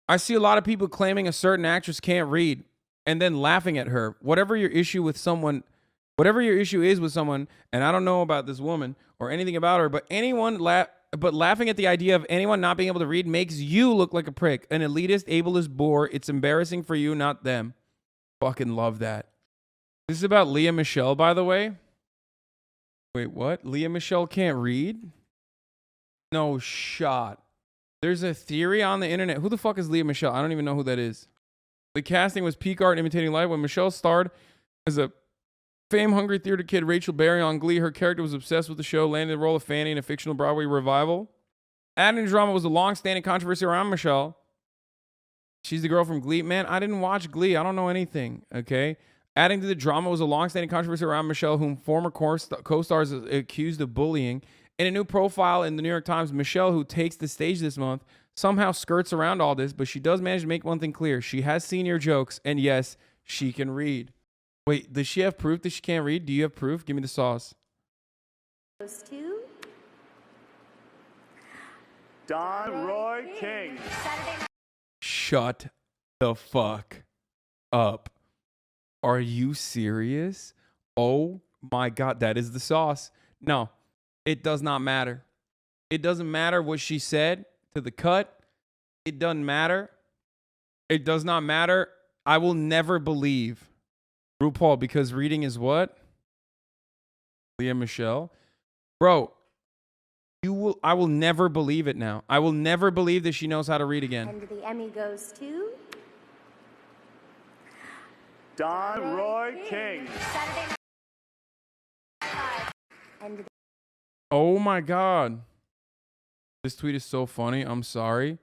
I see a lot of people claiming a certain actress can't read and then laughing at her. Whatever your issue is with someone, and I don't know about this woman or anything about her, but laughing at the idea of anyone not being able to read makes you look like a prick, an elitist, ableist bore. It's embarrassing for you, not them. Fucking love that. This is about Leah Michele, by the way. Wait, what? Leah Michele can't read? No shot. There's a theory on the internet. Who the fuck is Leah Michele? I don't even know who that is. The casting was Piker imitating life. When Michele starred as a fame-hungry theater kid, Rachel Berry on Glee, her character was obsessed with the show, landing the role of Fanny in a fictional Broadway revival. Adding drama was a long-standing controversy around Michele. She's the girl from Glee. Man, I didn't watch Glee. I don't know anything, okay? Adding to the drama was a long-standing controversy around Michele, whom former co-stars accused of bullying. In a new profile in the New York Times, Michele, who takes the stage this month, somehow skirts around all this, but she does manage to make one thing clear. She has seen your jokes, and yes, she can read. Wait, does she have proof that she can't read? Do you have proof? Give me the sauce. Goes to Don Roy King. Shut the fuck up. Are you serious? Oh my God, that is the sauce. No, it does not matter. It doesn't matter what she said to the cut. It doesn't matter. It does not matter. I will never believe RuPaul, because reading is what? Leah Michele? Bro, I will never believe it now. I will never believe that she knows how to read again. And the Emmy goes to Don Roy King. Saturday Night Live. And Oh my God. This tweet is so funny. I'm sorry.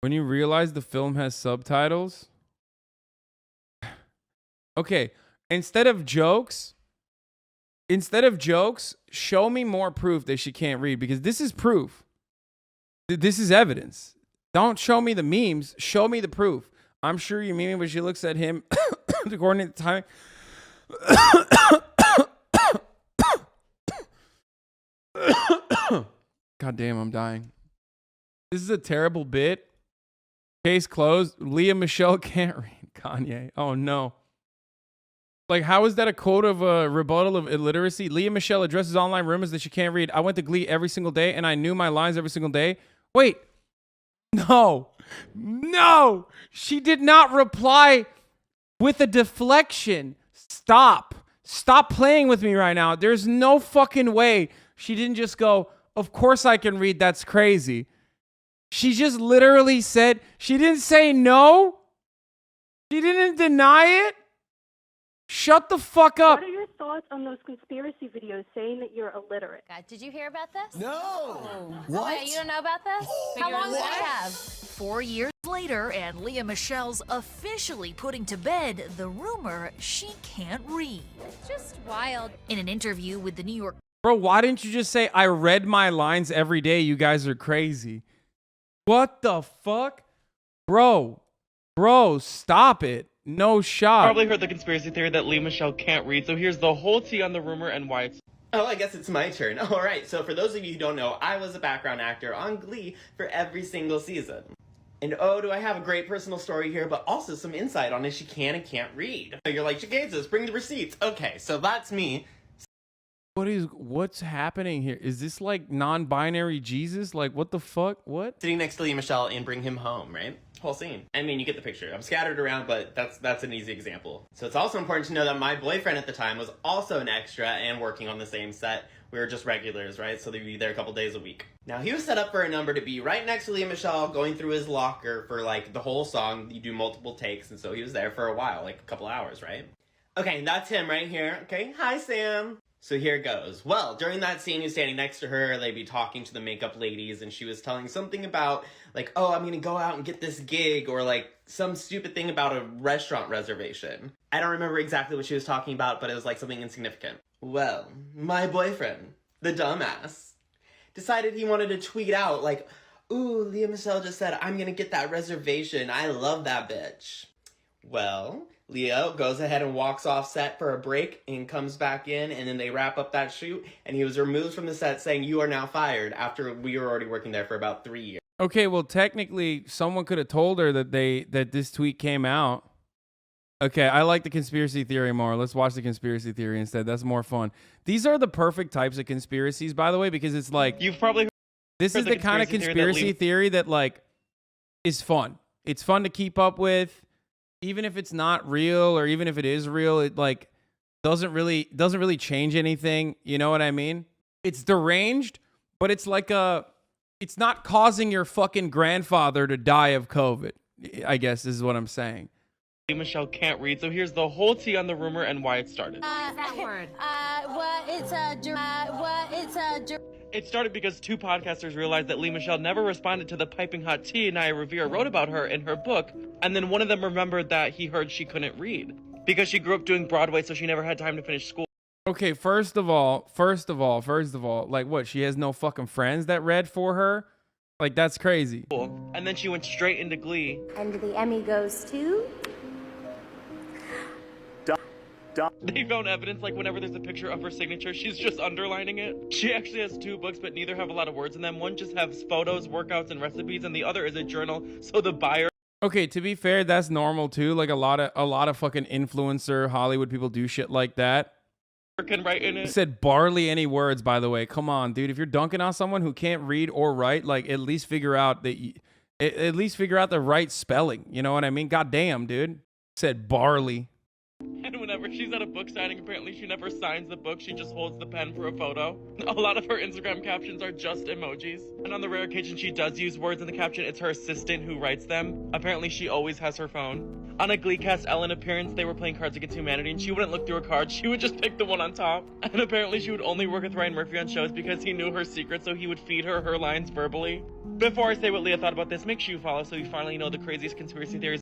When you realize the film has subtitles. Okay, instead of jokes, show me more proof that she can't read, because this is proof. This is evidence. Don't show me the memes. Show me the proof. I'm sure you're memeing, but she looks at him to coordinate the timing. God damn, I'm dying. This is a terrible bit. Case closed. Leah Michele can't read. Kanye. Oh no. Like, how is that a quote of a rebuttal of illiteracy? Leah Michele addresses online rumors that she can't read. I went to Glee every single day and I knew my lines every single day. Wait. No. She did not reply with a deflection. Stop playing with me right now. There's no fucking way she didn't just go, of course I can read. That's crazy. She just literally said, she didn't say no. She didn't deny it. Shut the fuck up. What are your thoughts on those conspiracy videos saying that you're illiterate? God, did you hear about this? No. What? Wait, you don't know about this? How long does it have? 4 years later, and Leah Michele's officially putting to bed the rumor she can't read. It's just wild. In an interview with the New York Bro, why didn't you just say, I read my lines every day? You guys are crazy. What the fuck? Bro, stop it. No shot. Probably heard the conspiracy theory that Leah Michele can't read, so here's the whole tea on the rumor and why it's... Oh, I guess it's my turn. All right, so for those of you who don't know, I was a background actor on Glee for every single season. And oh, do I have a great personal story here, but also some insight on if she can and can't read. You're like, Jesus, bring the receipts. Okay, so that's me. What's happening here? Is this like non-binary Jesus? Like, what the fuck? What? Sitting next to Leah Michele and bring him home, right? Whole scene. I mean, you get the picture. I'm scattered around, but that's an easy example. So it's also important to know that my boyfriend at the time was also an extra and working on the same set. We were just regulars, right? So they'd be there a couple days a week. Now, he was set up for a number to be right next to Leah Michele, going through his locker for like the whole song. You do multiple takes, and so he was there for a while, like a couple hours, right? Okay, and that's him right here. Okay, hi, Sam. So here goes. Well, during that scene, he was standing next to her. They'd be talking to the makeup ladies, and she was telling something about, like, oh, I'm gonna go out and get this gig, or, like, some stupid thing about a restaurant reservation. I don't remember exactly what she was talking about, but it was, like, something insignificant. Well, my boyfriend, the dumbass, decided he wanted to tweet out, like, ooh, Leah Michele just said, I'm gonna get that reservation. I love that bitch. Well, Leo goes ahead and walks off set for a break and comes back in, and then they wrap up that shoot, and he was removed from the set saying, you are now fired, after we were already working there for about 3 years. Okay, well, technically, someone could have told her that this tweet came out. Okay, I like the conspiracy theory more. Let's watch the conspiracy theory instead. That's more fun. These are the perfect types of conspiracies, by the way, because it's like You've probably this is the kind of conspiracy theory that like is fun. It's fun to keep up with, even if it's not real or even if it is real. It like doesn't really change anything. You know what I mean? It's deranged, but it's like it's not causing your fucking grandfather to die of COVID. I guess is what I'm saying. Michelle can't read, so here's the whole tea on the rumor and why it started. That word. It started because two podcasters realized that Michele never responded to the piping hot tea Naya Rivera wrote about her in her book, and then one of them remembered that he heard she couldn't read because she grew up doing Broadway, so she never had time to finish school. Okay, first of all, like what? She has no fucking friends that read for her? Like that's crazy. And then she went straight into Glee. And the Emmy goes to... They found evidence, like whenever there's a picture of her signature, she's just underlining it. She actually has 2 books, but neither have a lot of words in them. One just has photos, workouts, and recipes, and the other is a journal, so the buyer... Okay, to be fair, that's normal too. Like a lot of fucking influencer Hollywood people do shit like that. Can write in it. Said barely any words, by the way. Come on, dude. If you're dunking on someone who can't read or write, like at least figure out the right spelling. You know what I mean? God damn, dude. Said barley. And whenever she's at a book signing, apparently she never signs the book. She just holds the pen for a photo. A lot of her Instagram captions are just emojis. And on the rare occasion she does use words in the caption, it's her assistant who writes them. Apparently she always has her phone. On a Glee Cast Ellen appearance, they were playing Cards Against Humanity, and she wouldn't look through her cards. She would just pick the one on top. And apparently she would only work with Ryan Murphy on shows because he knew her secret, so he would feed her lines verbally. Before I say what Leah thought about this, make sure you follow so you finally know the craziest conspiracy theories.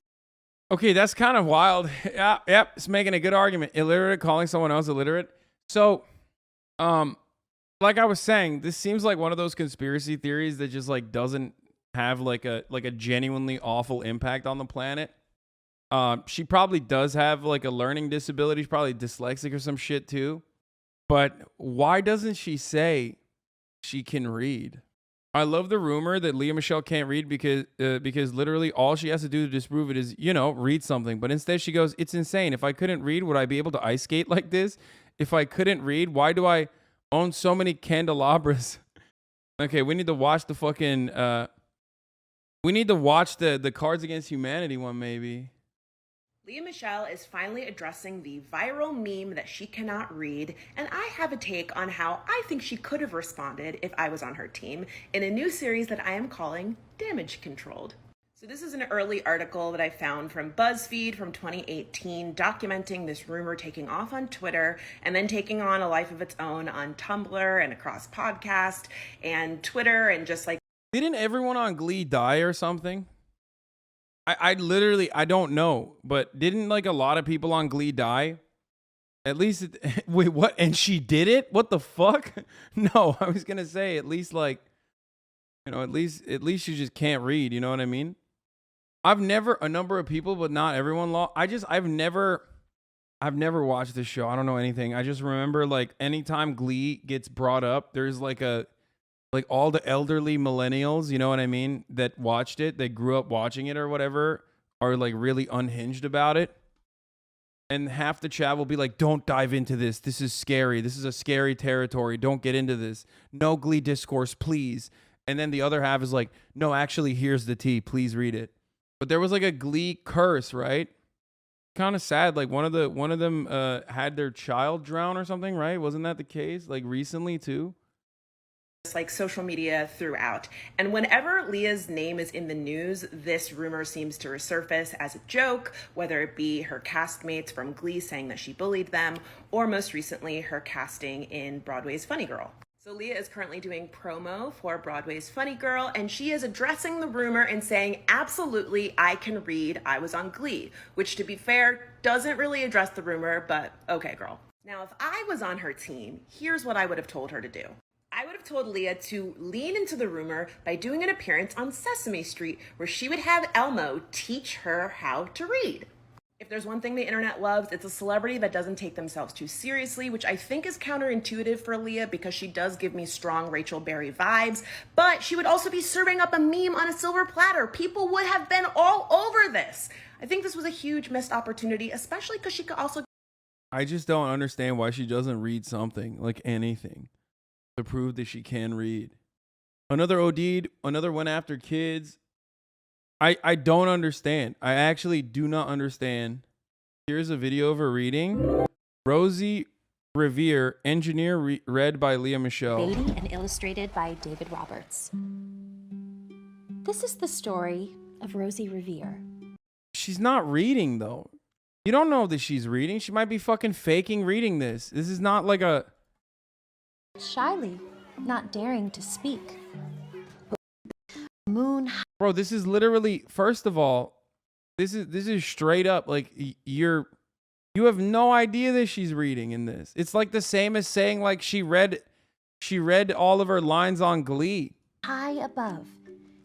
Okay, that's kind of wild. Yeah, yep, it's making a good argument. Illiterate, calling someone else illiterate. So, like I was saying, this seems like one of those conspiracy theories that just like doesn't have like a genuinely awful impact on the planet. She probably does have like a learning disability. She's probably dyslexic or some shit too. But why doesn't she say she can read? I love the rumor that Michele can't read because literally all she has to do to disprove it is, read something. But instead she goes, it's insane. If I couldn't read, would I be able to ice skate like this? If I couldn't read, why do I own so many candelabras? Okay, we need to watch the fucking, we need to watch the Cards Against Humanity one maybe. Michele is finally addressing the viral meme that she cannot read, and I have a take on how I think she could have responded if I was on her team in a new series that I am calling Damage Controlled. So this is an early article that I found from BuzzFeed from 2018 documenting this rumor taking off on Twitter and then taking on a life of its own on Tumblr and across podcast and Twitter and just like... Didn't everyone on Glee die or something? I literally, I don't know, but didn't like a lot of people on Glee die? At least, wait, what? And she did it? What the fuck? No, I was gonna say at least like, at least you just can't read. You know what I mean? A number of people, but not everyone. I've never watched this show. I don't know anything. I just remember like anytime Glee gets brought up, there's like all the elderly millennials, you know what I mean, that watched it, they grew up watching it or whatever, are like really unhinged about it. And half the chat will be like, don't dive into this. This is scary. This is a scary territory. Don't get into this. No Glee discourse, please. And then the other half is like, no, actually, here's the tea. Please read it. But there was like a Glee curse, right? Kind of sad. Like one of them had their child drown or something, right? Wasn't that the case? Like recently too? Like social media throughout. And whenever Leah's name is in the news, this rumor seems to resurface as a joke, whether it be her castmates from Glee saying that she bullied them, or most recently her casting in Broadway's Funny Girl. So Leah is currently doing promo for Broadway's Funny Girl, and she is addressing the rumor and saying, absolutely, I can read, I was on Glee, which to be fair, doesn't really address the rumor, but okay, girl. Now, if I was on her team, here's what I would have told her to do. I would have told Leah to lean into the rumor by doing an appearance on Sesame Street where she would have Elmo teach her how to read. If there's one thing the internet loves, it's a celebrity that doesn't take themselves too seriously, which I think is counterintuitive for Leah because she does give me strong Rachel Berry vibes, but she would also be serving up a meme on a silver platter. People would have been all over this. I think this was a huge missed opportunity, especially because she could also... I just don't understand why she doesn't read something, like anything, to prove that she can read. Another OD'd, another went after kids. I don't understand. I actually do not understand. Here's a video of her reading. Rosie Revere, engineer, read by Leah Michele. Beatty and illustrated by David Roberts. This is the story of Rosie Revere. She's not reading, though. You don't know that she's reading. She might be fucking faking reading this. This is not like a... Shyly, not daring to speak. Moon... Bro, this is literally, first of all, this is straight up like you have no idea that she's reading in this. It's like the same as saying like she read all of her lines on Glee. High above,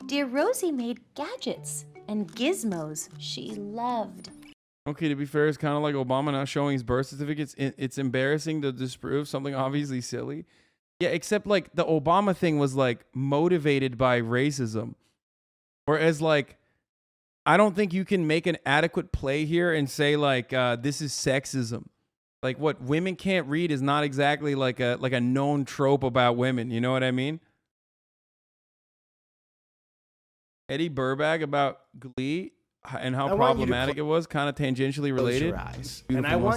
dear Rosie made gadgets and gizmos she loved. Okay, to be fair, it's kind of like Obama not showing his birth certificates. It's embarrassing to disprove something obviously silly. Yeah, except like the Obama thing was like motivated by racism. Whereas, like, I don't think you can make an adequate play here and say, like, this is sexism. Like, what women can't read is not exactly like a known trope about women. You know what I mean? Eddie Burbag about Glee and how problematic it was, kind of tangentially related. And I want